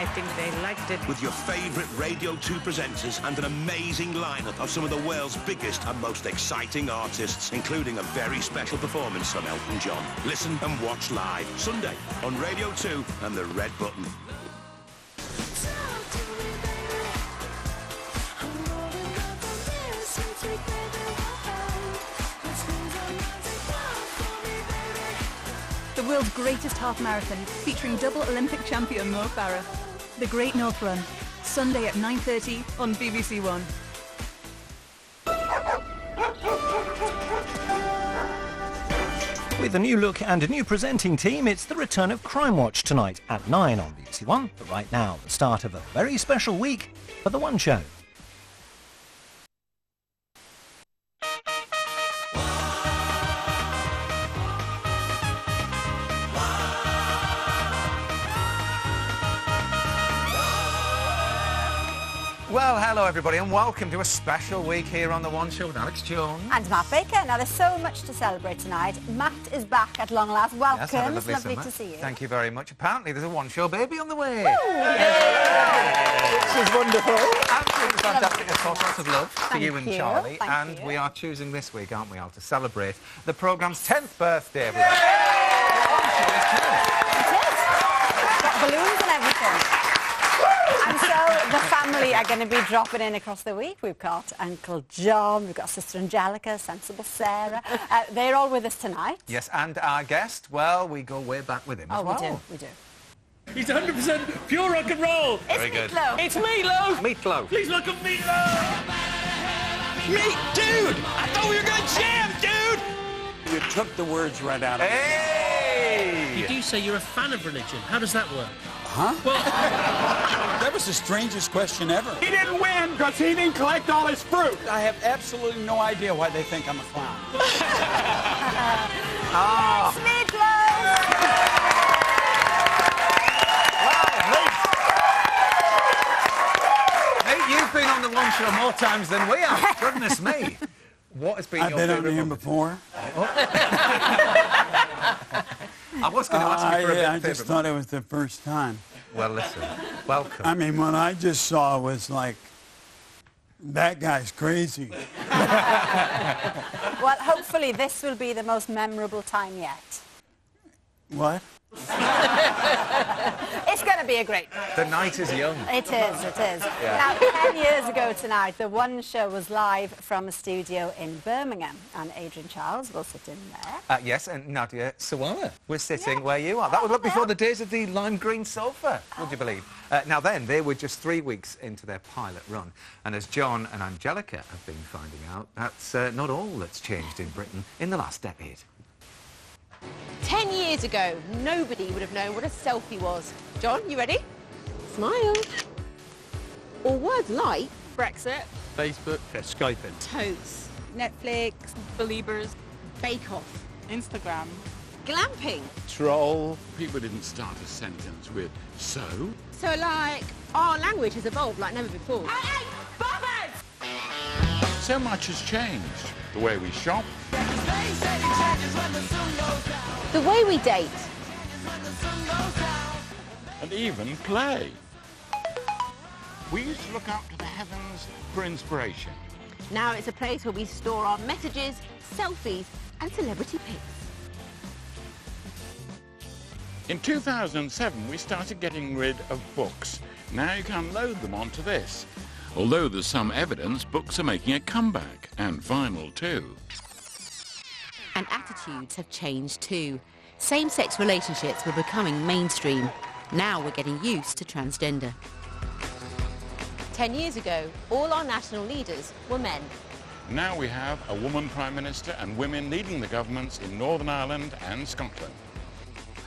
I think they liked it. With your favourite Radio 2 presenters and an amazing lineup of some of the world's biggest and most exciting artists, including a very special performance from Elton John. Listen and watch live, Sunday, on Radio 2 and the Red Button. The world's greatest half marathon, featuring double Olympic champion Mo Farah. The Great North Run, Sunday at 9:30 on BBC One. With a new look and a new presenting team, it's the return of Crime Watch tonight at 9 on BBC One. But right now, the start of a very special week for The One Show. Well, hello everybody and welcome to a special week here on The One Show with Alex Jones. And Matt Baker. Now, there's so much to celebrate tonight. Matt is back at long last. Welcome. Yes, have a it's lovely to see you. Thank you very much. Apparently there's a One Show baby on the way. This is wonderful. Absolutely fantastic. Of course, lots of love for you and Charlie. Thank and you. we are choosing this week, aren't we, Al, to celebrate the programme's 10th birthday. It is. Got balloons and everything. And so the family are going to be dropping in across the week. We've got Uncle John, we've got Sister Angelica, Sensible Sarah. They're all with us tonight. Yes, and our guest, well, we go way back with him as well. Oh, we do. He's 100% pure rock and roll. Very good. Meat Loaf. It's Meat Loaf. Meat Loaf. Please welcome Meat Loaf. Meat, dude! I thought we were going to jam, dude! You took the words right out of it. Hey! You do say you're a fan of religion. How does that work? Huh? Well, That was the strangest question ever. He didn't win because he didn't collect all his fruit. I have absolutely no idea why they think I'm a clown. It's Meat Loaf. Mate, you've been on The One Show more times than we have. Goodness me. What has been I've your been on favourite here moment? before. I was going to ask you for a bit I just thought it was the first time. Well, listen, welcome. I mean, what I just saw was like, that guy's crazy. Well, hopefully this will be the most memorable time yet. What? It's going to be a great night. The night is young. It is, it is. Yeah. Now, 10 years ago tonight, The One Show was live from a studio in Birmingham, and Adrian Charles will sit in there. Yes, and Nadia Sawala. We're sitting where you are. That was before the days of the lime green sofa, would you believe? Now then, they were just 3 weeks into their pilot run, and as John and Angelica have been finding out, that's not all that's changed in Britain in the last decade. 10 years ago, nobody would have known what a selfie was. John, you ready? Smile. Or words like Brexit, Facebook, Skyping. totes, Netflix, Beliebers, Bake Off, Instagram, glamping. Troll. People didn't start a sentence with so. So, like, our language has evolved like never before. Hey, bobbers! So much has changed. The way we shop. The way we date. And even play. We used to look up to the heavens for inspiration. Now it's a place where we store our messages, selfies, and celebrity pics. In 2007, we started getting rid of books. Now you can load them onto this. Although there's some evidence books are making a comeback, and vinyl too. And attitudes have changed too. Same-sex relationships were becoming mainstream. Now we're getting used to transgender. 10 years ago, all our national leaders were men. Now we have a woman Prime Minister and women leading the governments in Northern Ireland and Scotland.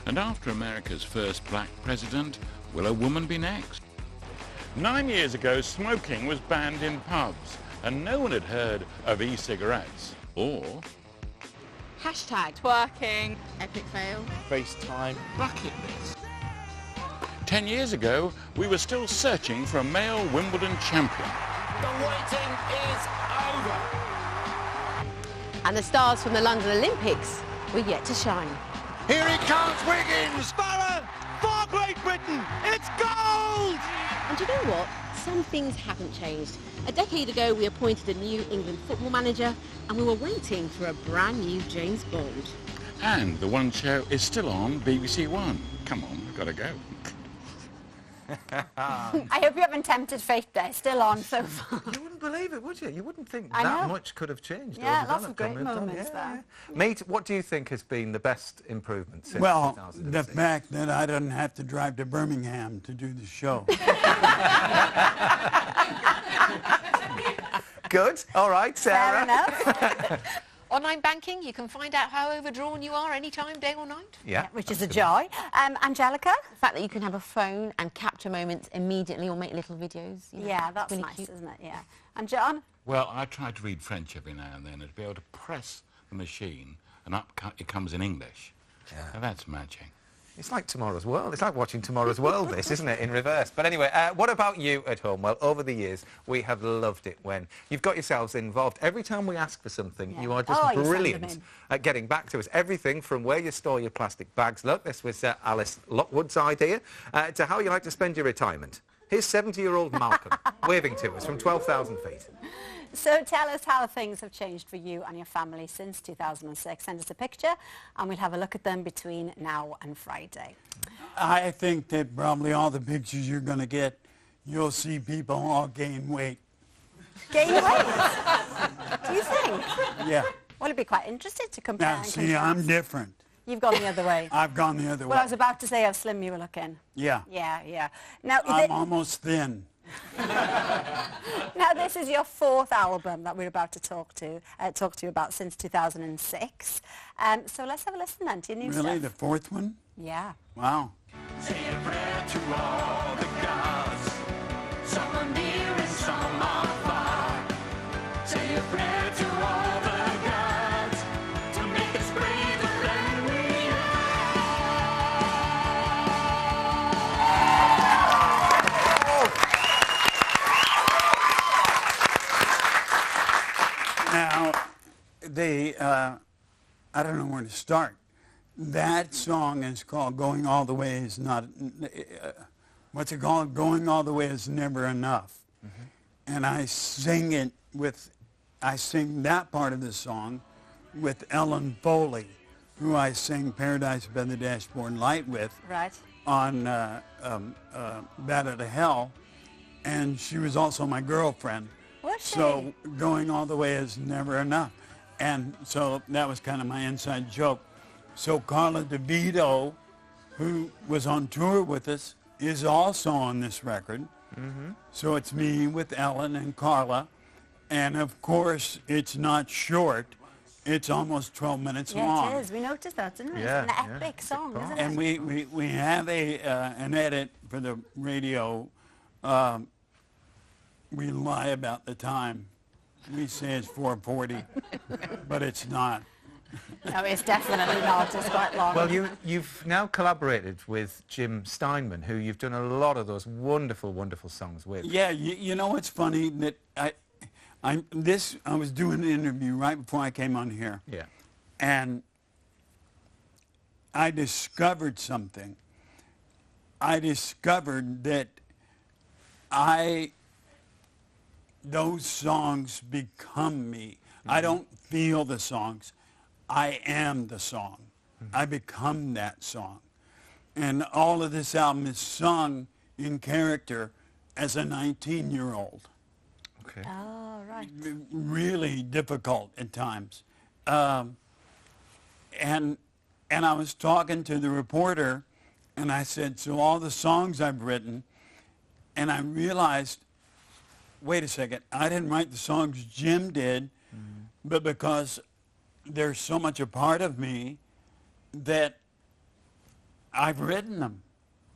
And after America's first black president, will a woman be next? 9 years ago, smoking was banned in pubs, and no one had heard of e-cigarettes. Or Hashtag twerking, epic fail. FaceTime bucket list. 10 years ago, we were still searching for a male Wimbledon champion. The waiting is over. And the stars from the London Olympics were yet to shine. Here he comes, Wiggins! Farah for Great Britain! It's gold! you know what? Some things haven't changed. A decade ago, we appointed a new England football manager, and we were waiting for a brand new James Bond. And the One Show is still on BBC One. Come on, we've got to go. I hope you haven't tempted fate there. Still on so far. You wouldn't believe it, would you? You wouldn't think I that know. much could have changed. Yeah, or lots of developed great on Moved On. moments there. Meat, what do you think has been the best improvement since Well, 2006? the fact that I didn't have to drive to Birmingham to do the show. Good. All right, Sarah. Fair enough. Online banking, you can find out how overdrawn you are any time, day or night. Yeah. Which is a joy. Angelica? The fact that you can have a phone and capture moments immediately or make little videos. You know, Yeah, that's really nice, cute. isn't it? Yeah. And John? Well, I try to read French every now and then, and to be able to press the machine and up it comes in English. Yeah. Now that's magic. It's like Tomorrow's World. It's like watching Tomorrow's World, this, isn't it, in reverse? But anyway, what about you at home? Well, over the years, we have loved it when you've got yourselves involved. Every time we ask for something, Yeah. you are just Oh, you send them brilliant in. at getting back to us. Everything from where you store your plastic bags. Look, this was Alice Lockwood's idea, to how you like to spend your retirement. Here's 70-year-old Malcolm waving to us from 12,000 feet. So tell us how things have changed for you and your family since 2006. Send us a picture and we'll have a look at them between now and Friday. I think that probably all the pictures you're going to get, you'll see people all gain weight. Gain weight? Do you think? Yeah. Well, it'd be quite interesting to compare Now, and see, contrast. I'm different. You've gone the other way. I've gone the other Well, way. I was about to say how slim you were looking. Yeah. Yeah. Now, I'm almost thin. now, this is your fourth album that we're about to talk to you about since 2006. So let's have a listen then to your new Really? stuff. The fourth one? Yeah. Wow. Say a prayer to all the gods. Some are near and some are far. Say a prayer to all the gods to make us braver than we Now, I don't know where to start. That song is called Going All the Way is Not, what's it called? Going All the Way is Never Enough. And I sing that part of the song with Ellen Foley, who I sing Paradise by the Dashboard Light with Right. on Bat Out of Hell. And she was also my girlfriend. Was she? So going all the way is never enough. And so that was kind of my inside joke. So Carla DeVito, who was on tour with us, is also on this record. So it's me with Ellen and Carla. And of course, it's not short. It's almost 12 minutes long. Yeah, it is. We noticed that, didn't we? Yeah, It's an yeah. epic song, isn't And it? we have an edit for the radio. We lie about the time. We say it's 4:40, but it's not. No, it's definitely not. It's quite long. Well, you've now collaborated with Jim Steinman, who you've done a lot of those wonderful, wonderful songs with. Yeah, you know what's funny? That I was doing an interview right before I came on here. Yeah. And I discovered something. I discovered that those songs become me. I don't feel the songs. I am the song. I become that song. And all of this album is sung in character as a 19-year-old. Okay. Oh, right. Really difficult at times. And I was talking to the reporter, and I said, so all the songs I've written, and I realized, wait a second, I didn't write the songs Jim did, but because they're so much a part of me that I've written them,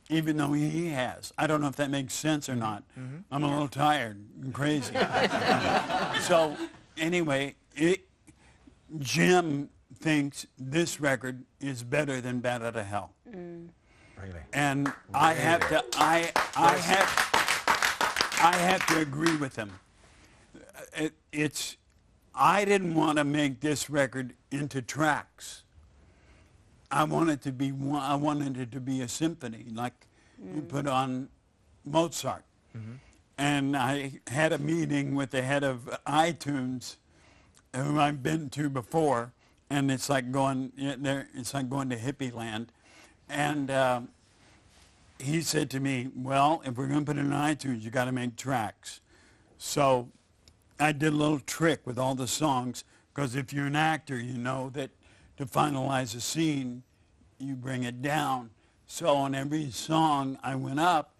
even though he has. I don't know if that makes sense or not. I'm a little tired and crazy. So anyway, Jim thinks this record is better than Bat Out of Hell. Really? And I have to agree with him. I didn't want to make this record into tracks. I wanted it to be a symphony, like you put on Mozart. And I had a meeting with the head of iTunes, who I've been to before, and it's like going it's like going to hippie land. And he said to me, well, if we're going to put it in iTunes, you got to make tracks. So I did a little trick with all the songs, because if you're an actor, you know that to finalize a scene, you bring it down. So on every song, I went up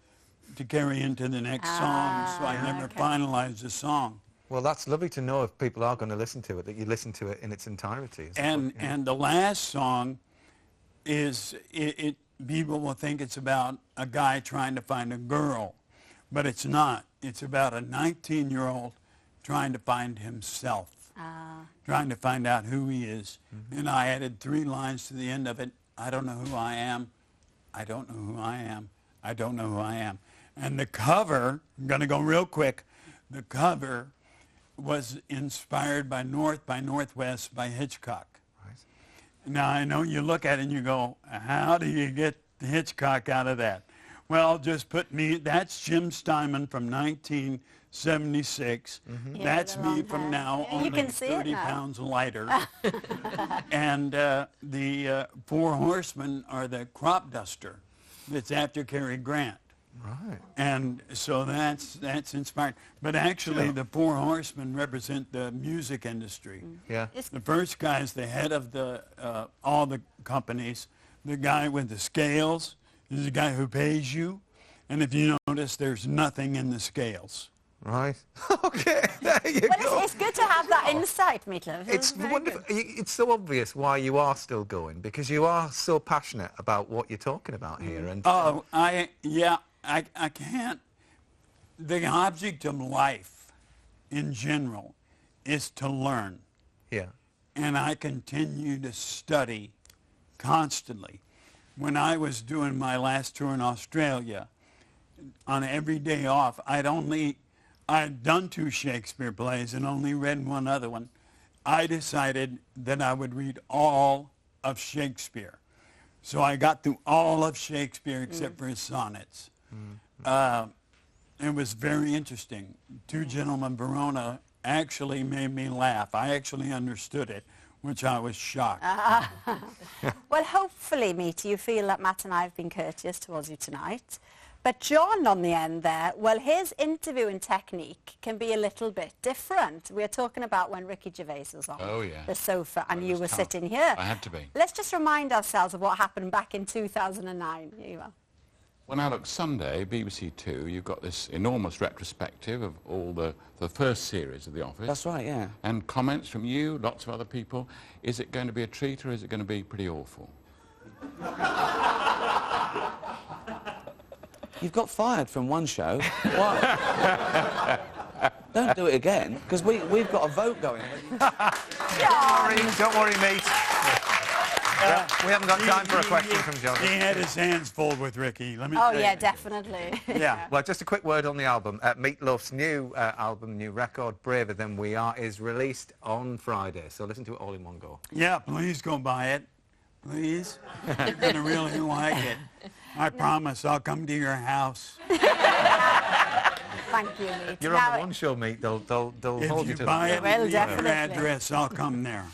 to carry into the next song, so I never finalized the song. Well, that's lovely to know if people are going to listen to it, that you listen to it in its entirety. And the last song is, people will think it's about a guy trying to find a girl, but it's not. It's about a 19-year-old trying to find himself, trying to find out who he is. And I added 3 lines to the end of it. I don't know who I am. I don't know who I am. I don't know who I am. And the cover, I'm going to go real quick, the cover was inspired by North by Northwest by Hitchcock. Right. Now, I know you look at it and you go, how do you get Hitchcock out of that? Well, just put me, that's Jim Steinman from 1976. That's me from now, only 30 pounds lighter. And the 4 Horsemen are the crop duster that's after Cary Grant. Right. And so that's inspired. But actually, the 4 Horsemen represent the music industry. Yeah. The first guy is the head of the all the companies. The guy with the scales is the guy who pays you. And if you notice, there's nothing in the scales. Right. Okay, there you go. It's good to have that insight, Meat Loaf. It's wonderful. It's so obvious why you are still going, because you are so passionate about what you're talking about here. And I can't. The object of life, in general, is to learn. Yeah. And I continue to study constantly. When I was doing my last tour in Australia, on every day off, I'd done 2 Shakespeare plays and only read 1 other one. I decided that I would read all of Shakespeare. So I got through all of Shakespeare except for his sonnets. It was very interesting. 2 Gentlemen Verona actually made me laugh. I actually understood it, which I was shocked. Well, hopefully, Meat, you feel that Matt and I have been courteous towards you tonight. But John, on the end there, well, his interviewing technique can be a little bit different. We are talking about when Ricky Gervais was on the sofa and you were sitting here. I had to be. Let's just remind ourselves of what happened back in 2009. Here you are. Well, now, look, Sunday, BBC 2, you've got this enormous retrospective of all the first series of The Office. That's right, yeah. And comments from you, lots of other people. Is it going to be a treat or is it going to be pretty awful? You've got fired from one show. What? Don't do it again, because we've got a vote going. Don't worry, mate. We haven't got time for a question from John. He had his hands full with Ricky. Let me Oh, say yeah, that. definitely. Yeah. Well, just a quick word on the album. Meat Loaf's new album, new record, Braver Than We Are, is released on Friday. So listen to it all in one go. Yeah, please go buy it. Please. You're going to really like it. I promise I'll come to your house. Thank you, Meat. You're on the One Show, mate. They'll hold you to If you buy it, Well, leave your definitely. address, I'll come there.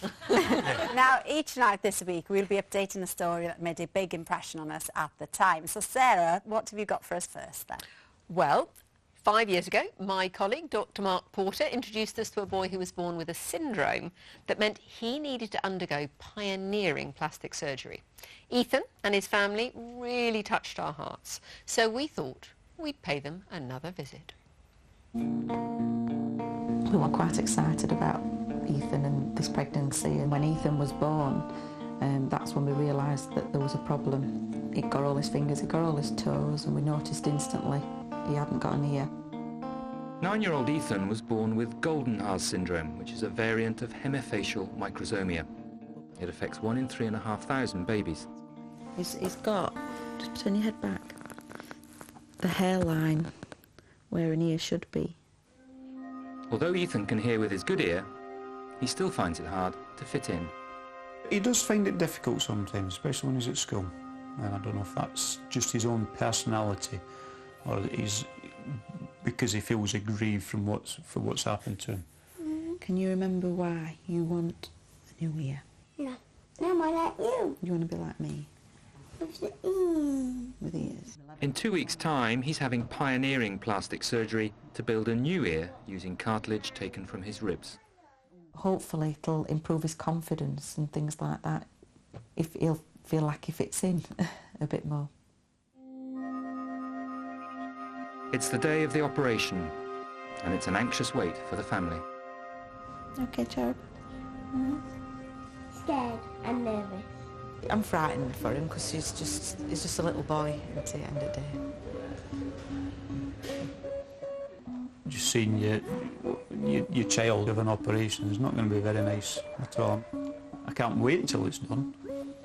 Now, each night this week, we'll be updating a story that made a big impression on us at the time. So, Sarah, what have you got for us first, then? Well, 5 years ago, my colleague, Dr. Mark Porter, introduced us to a boy who was born with a syndrome that meant he needed to undergo pioneering plastic surgery. Ethan and his family really touched our hearts, so we thought we'd pay them another visit. We were quite excited about Ethan and this pregnancy, and when Ethan was born, that's when we realised that there was a problem. He'd got all his fingers, he'd got all his toes, and we noticed instantly he hadn't got an ear. 9-year-old Ethan was born with Goldenhar syndrome, which is a variant of hemifacial microsomia. It affects 1 in 3,500 babies. He's got, just turn your head back, the hairline where an ear should be. Although Ethan can hear with his good ear, he still finds it hard to fit in. He does find it difficult sometimes, especially when he's at school. And I don't know if that's just his own personality or that he's because he feels aggrieved from what's happened to him. Can you remember why you want a new ear? No. No, I like you. You want to be like me? With ears. In 2 weeks' time, he's having pioneering plastic surgery to build a new ear using cartilage taken from his ribs. Hopefully it'll improve his confidence and things like that, if he'll feel like he fits in a bit more. It's the day of the operation, and it's an anxious wait for the family. Okay, Cherub? Scared and nervous. I'm frightened for him because he's just a little boy at the end of the day. Just seeing your child have an operation is not going to be very nice at all. I can't wait until it's done.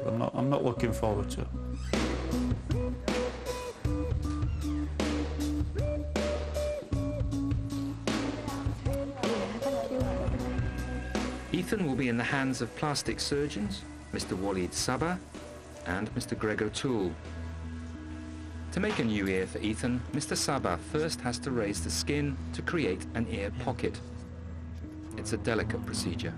But I'm not looking forward to it. Ethan will be in the hands of plastic surgeons, Mr. Walid Sabah and Mr. Greg O'Toole. To make a new ear for Ethan, Mr. Sabah first has to raise the skin to create an ear pocket. It's a delicate procedure.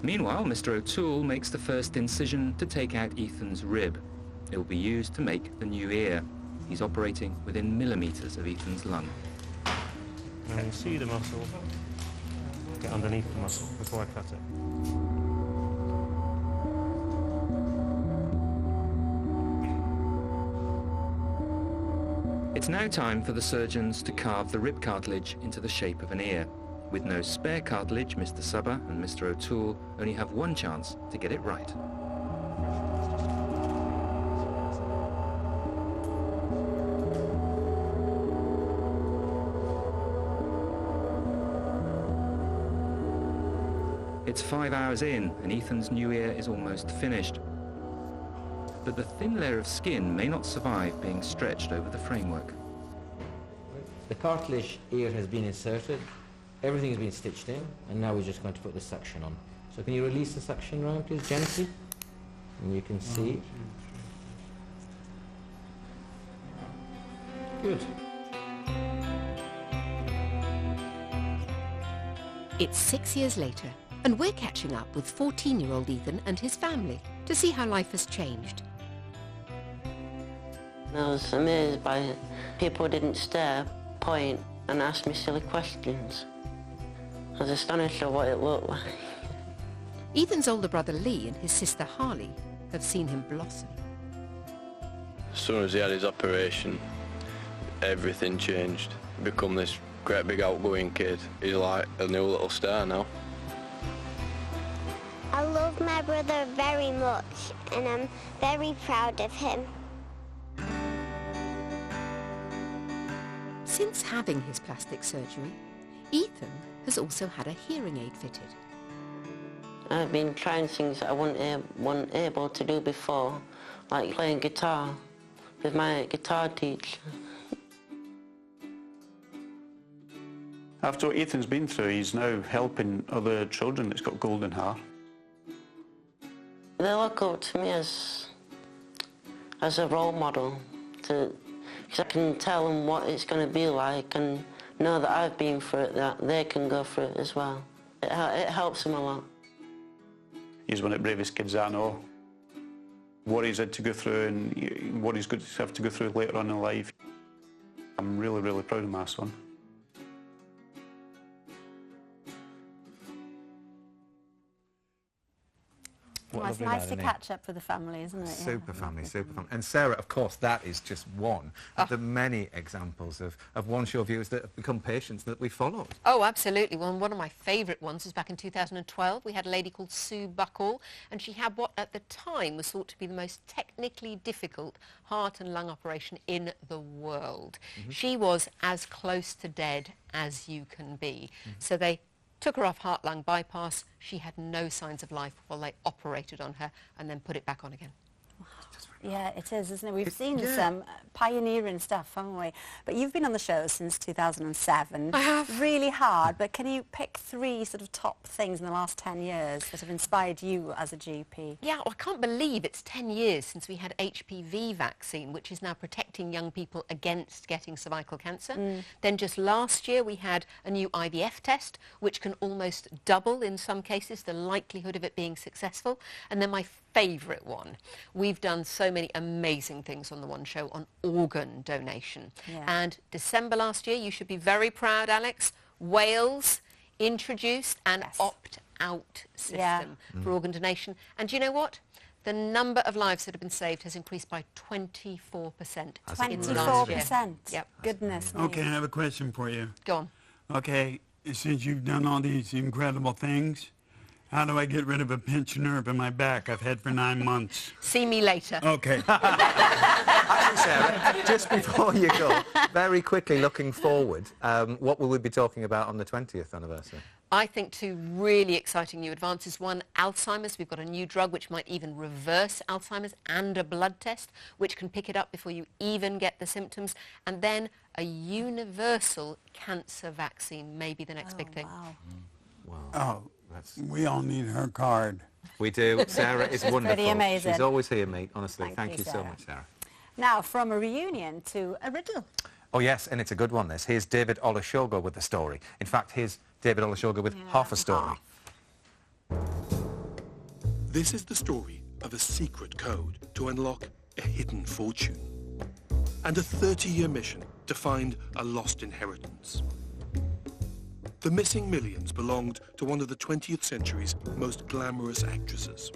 Meanwhile, Mr. O'Toole makes the first incision to take out Ethan's rib. It will be used to make the new ear. He's operating within millimetres of Ethan's lung. Now you see the muscle, get underneath the muscle before I cut it. It's now time for the surgeons to carve the rib cartilage into the shape of an ear. With no spare cartilage, Mr. Sabah and Mr. O'Toole only have one chance to get it right. It's 5 hours in, and Ethan's new ear is almost finished. But the thin layer of skin may not survive being stretched over the framework. The cartilage ear has been inserted, everything has been stitched in, and now we're just going to put the suction on. So can you release the suction round, please, gently? And you can see. Good. It's 6 years later, and we're catching up with 14-year-old Ethan and his family to see how life has changed. I was amazed by it. People didn't stare, point, and ask me silly questions. I was astonished at what it looked like. Ethan's older brother Lee and his sister Harley have seen him blossom. As soon as he had his operation, everything changed. Become this great big outgoing kid. He's like a new little star now. I love my brother very much, and I'm very proud of him. Since having his plastic surgery, Ethan has also had a hearing aid fitted. I've been trying things that I wasn't able to do before, like playing guitar with my guitar teacher. After what Ethan's been through, he's now helping other children that's got golden hair. They look up to me as a role model, because I can tell them what it's going to be like and know that I've been through it, that they can go through it as well. It helps them a lot. He's one of the bravest kids I know. What he's had to go through and what he's going to have to go through later on in life. I'm really, really proud of my son. Well, it's nice to catch up with the family, isn't it? Super family, super family. And Sarah, of course, that is just one of the many examples of One Show viewers that have become patients that we followed. Oh, absolutely. Well, one of my favourite ones was back in 2012. We had a lady called Sue Buckle, and she had what at the time was thought to be the most technically difficult heart and lung operation in the world. She was as close to dead as you can be. So they took her off heart-lung bypass. She had no signs of life while they operated on her and then put it back on again. Just Yeah, it is, isn't it? We've seen some pioneering stuff, haven't we? But you've been on the show since 2007. I have. Really hard, but can you pick 3 sort of top things in the last 10 years that have inspired you as a GP? Yeah, well, I can't believe it's 10 years since we had HPV vaccine, which is now protecting young people against getting cervical cancer. Then just last year we had a new IVF test, which can almost double, in some cases, the likelihood of it being successful. And then my favourite one, we've done so many amazing things on the One Show on organ donation. Yeah. And December last year, you should be very proud, Alex, Wales introduced an opt-out system for organ donation. And do you know what? The number of lives that have been saved has increased by 24% in the last year. 24%? Yep. Goodness me. Okay, I have a question for you. Go on. Okay, since you've done all these incredible things, how do I get rid of a pinched nerve in my back I've had for 9 months? See me later. Okay. Actually, Sarah, just before you go, very quickly looking forward, what will we be talking about on the 20th anniversary? I think 2 really exciting new advances. One, Alzheimer's. We've got a new drug which might even reverse Alzheimer's, and a blood test which can pick it up before you even get the symptoms. And then a universal cancer vaccine may be the next big thing. Oh, we all need her card. We do. Sarah is wonderful. Pretty amazing. She's always here, mate, honestly. Thank you so Sarah. much, Sarah. Now, from a reunion to a riddle. Oh, yes, and it's a good one, this. Here's David Olusoga with the story. In fact, here's David Olusoga with half a story. This is the story of a secret code to unlock a hidden fortune and a 30-year mission to find a lost inheritance. The missing millions belonged to one of the 20th century's most glamorous actresses.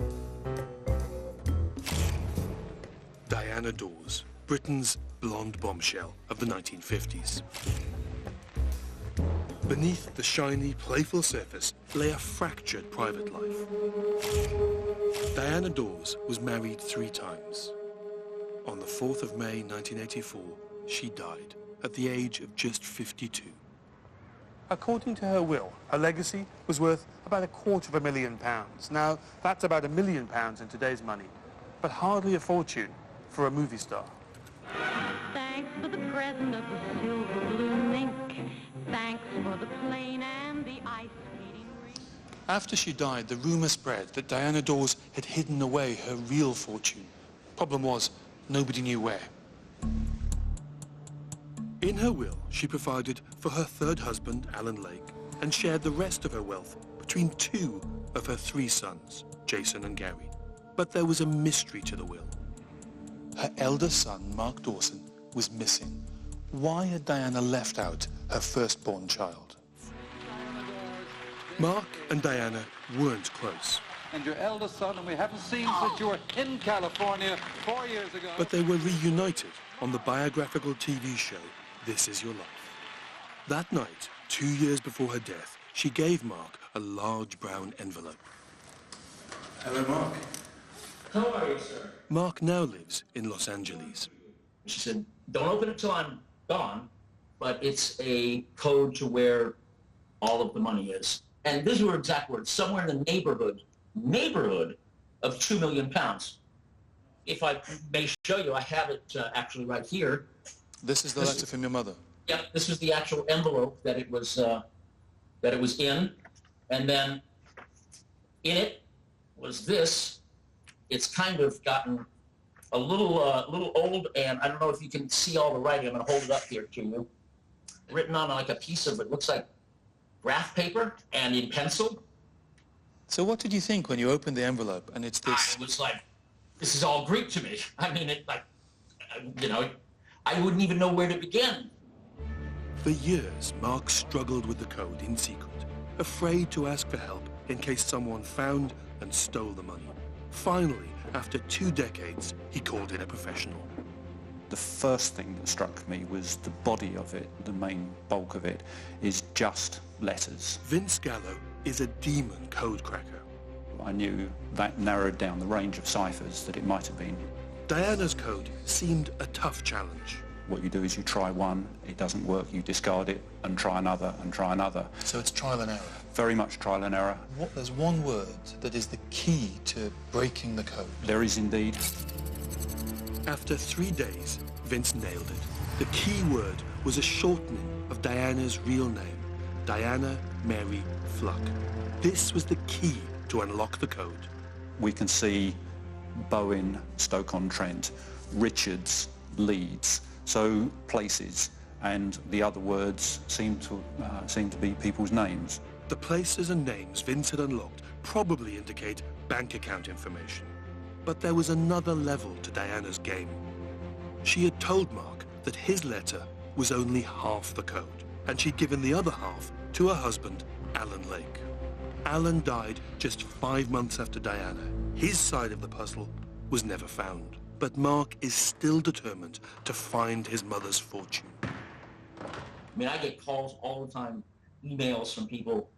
Diana Dawes, Britain's blonde bombshell of the 1950s. Beneath the shiny, playful surface lay a fractured private life. Diana Dawes was married 3 times. On the 4th of May 1984, she died at the age of just 52. According to her will, her legacy was worth about £250,000. Now, that's about £1 million in today's money, but hardly a fortune for a movie star. Thanks for the present of the silver blue ink. Thanks for the plane and the ice skating rink. After she died, the rumour spread that Diana Dawes had hidden away her real fortune. Problem was, nobody knew where. In her will, she provided for her 3rd husband, Alan Lake, and shared the rest of her wealth between 2 of her 3 sons, Jason and Gary. But there was a mystery to the will. Her eldest son, Mark Dawson, was missing. Why had Diana left out her firstborn child? Mark and Diana weren't close, And your eldest son, and we haven't seen since you were in California 4 years ago. but they were reunited on the biographical TV show This Is Your Life. That night, 2 years before her death, she gave Mark a large brown envelope. Hello, Mark. How are you, sir? Mark now lives in Los Angeles. She said, don't open it till I'm gone, but it's a code to where all of the money is. And these were exact words, somewhere in the neighborhood of £2 million. If I may show you, I have it actually right here. This is the letter from your mother. Yep, this was the actual envelope that it was in, and then in it was this. It's kind of gotten a little old, and I don't know if you can see all the writing. I'm going to hold it up here to you. Written on like a piece of, it looks like graph paper and in pencil. So what did you think when you opened the envelope and it's this? I was like, this is all Greek to me. I mean, it like, you know, I wouldn't even know where to begin. For years, Mark struggled with the code in secret, afraid to ask for help in case someone found and stole the money. Finally, after 2 decades, he called in a professional. The first thing that struck me was the body of it, the main bulk of it, is just letters. Vince Gallo is a demon code cracker. I knew that narrowed down the range of ciphers that it might have been. Diana's code seemed a tough challenge. What you do is you try one, it doesn't work, you discard it and try another and try another. So it's trial and error. Very much trial and error. There's one word that is the key to breaking the code. There is indeed. After 3 days, Vince nailed it. The key word was a shortening of Diana's real name, Diana Mary Fluck. This was the key to unlock the code. We can see Bowen, Stoke-on-Trent, Richards, Leeds, so places, and the other words seem to be people's names. The places and names Vince had unlocked probably indicate bank account information. But there was another level to Diana's game. She had told Mark that his letter was only half the code, and she'd given the other half to her husband, Alan Lake. Alan died just 5 months after Diana. His side of the puzzle was never found. But Mark is still determined to find his mother's fortune. I mean, I get calls all the time, emails from people.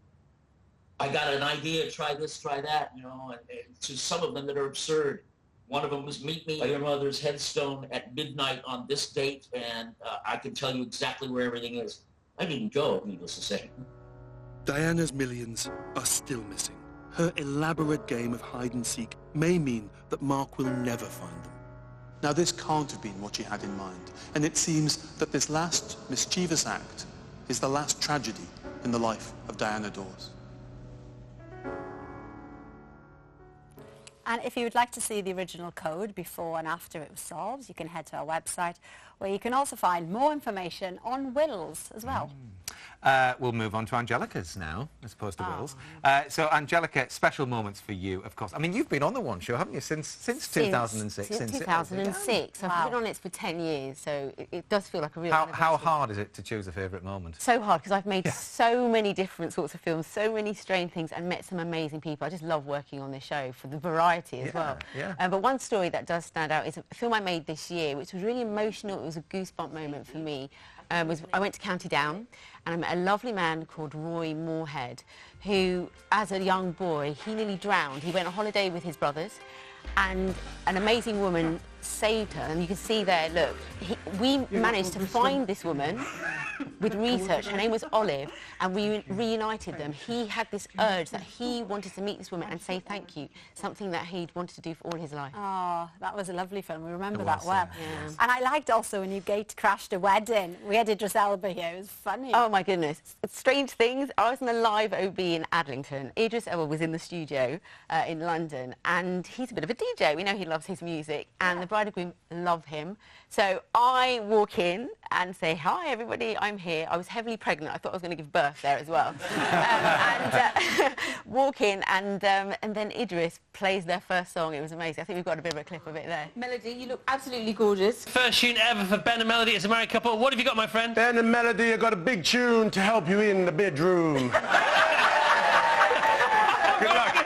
I got an idea, try this, try that, you know, and to some of them that are absurd. One of them was meet me at your mother's headstone at midnight on this date, and I can tell you exactly where everything is. I didn't go, needless to say. Diana's millions are still missing. Her elaborate game of hide-and-seek may mean that Mark will never find them. Now, this can't have been what she had in mind, and it seems that this last mischievous act is the last tragedy in the life of Diana Dawes. And if you would like to see the original code before and after it was solved, you can head to our website, where you can also find more information on wills as well. We'll move on to Angelica's now, as opposed to Will's. So, Angelica, special moments for you, of course. I mean, you've been on the One Show, haven't you, since 2006? Since 2006. I've been on it for 10 years, so it does feel like a real... How hard is it to choose a favourite moment? So hard, because I've made so many different sorts of films, so many strange things, and met some amazing people. I just love working on this show for the variety as well. But one story that does stand out is a film I made this year, which was really emotional. It was a goosebump moment for me. I went to County Down, and I met a lovely man called Roy Moorhead, who, as a young boy, he nearly drowned. He went on holiday with his brothers, and an amazing woman saved her. And you can see there, look, we managed to find this woman with research. Her name was Olive, and we reunited them. He had this urge that he wanted to meet this woman and say thank you, something that he'd wanted to do for all his life. Oh, that was a lovely film. We remember that well. Yeah. And I liked also when you gate crashed a wedding. We had Idris Elba here. It was funny. Oh, my goodness. Strange things. I was in a live OB in Adlington. Idris Elba was in the studio in London, and he's a bit of a DJ. We know he loves his music, and the bride and groom love him. So I walk in and say, hi, everybody, I'm here. I was heavily pregnant. I thought I was going to give birth there as well. Walk in, and then Idris plays their first song. It was amazing. I think we've got a bit of a clip of it there. Melody, you look absolutely gorgeous. First tune ever for Ben and Melody as a married couple. What have you got, my friend? Ben and Melody, I got a big tune to help you in the bedroom. Good luck.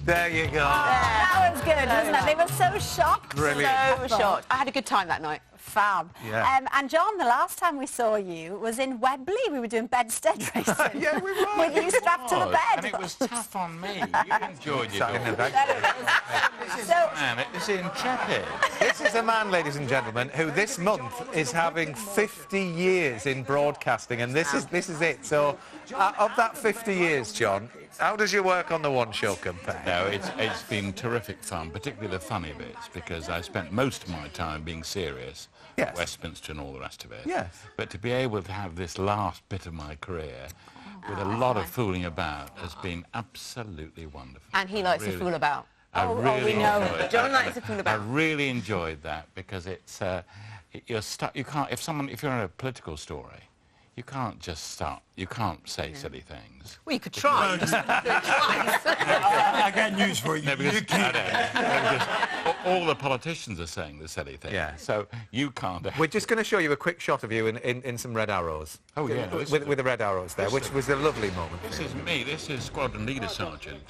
There you go. That was good, wasn't it? They were so shocked. Brilliant. So shocked. I had a good time that night. Fab. Yeah. And John, the last time we saw you was in Webley. We were doing bedstead racing. Yeah, we were. With you strapped to the bed. And it was tough on me. You enjoyed your Sat in the daughter. back. Man, it was intrepid. This is a man, ladies and gentlemen, who this month is having 50 years in broadcasting, and this is it. So, of that 50 years, John, how does your work on the One Show compare? No, it's been terrific fun, particularly the funny bits, because I spent most of my time being serious, Yes. Westminster and all the rest of it. Yes. But to be able to have this last bit of my career with a lot of fooling about has been absolutely wonderful. And he likes to fool about. I really we know. enjoyed John that. likes to fool about. I really enjoyed that because it's you're stuck. You can't if you're in a political story, you can't just stop. You can't say silly things. Well, you could try. I got news for you. No, because, You can't. because all the politicians are saying the silly things. Yeah. So you can't. We're just going to show you a quick shot of you in some red arrows. Oh, yeah. With the red arrows there, which was a lovely moment. This is me. This is Squadron Leader Sergeant.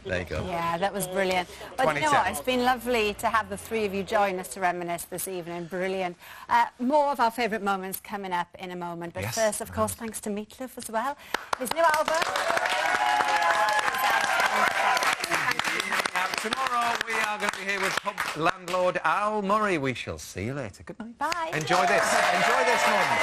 There you go. Yeah, that was brilliant. But you know what? It's been lovely to have the three of you join us to reminisce this evening. Brilliant. More of our favourite moments coming up in a moment. But first, of course, thanks to Meat Loaf as well. His new album. Tomorrow we are going to be here with pub landlord Al Murray. We shall see you later. Good night. Bye. Enjoy this. Enjoy this moment.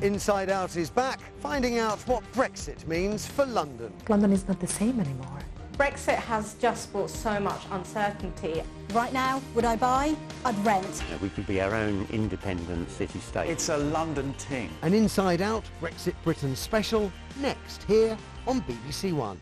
Inside Out is back, finding out what Brexit means for London. London is not the same anymore. Brexit has just brought so much uncertainty. Right now, would I buy? I'd rent. We could be our own independent city-state. It's a London thing. An Inside Out Brexit Britain special, next here on BBC One.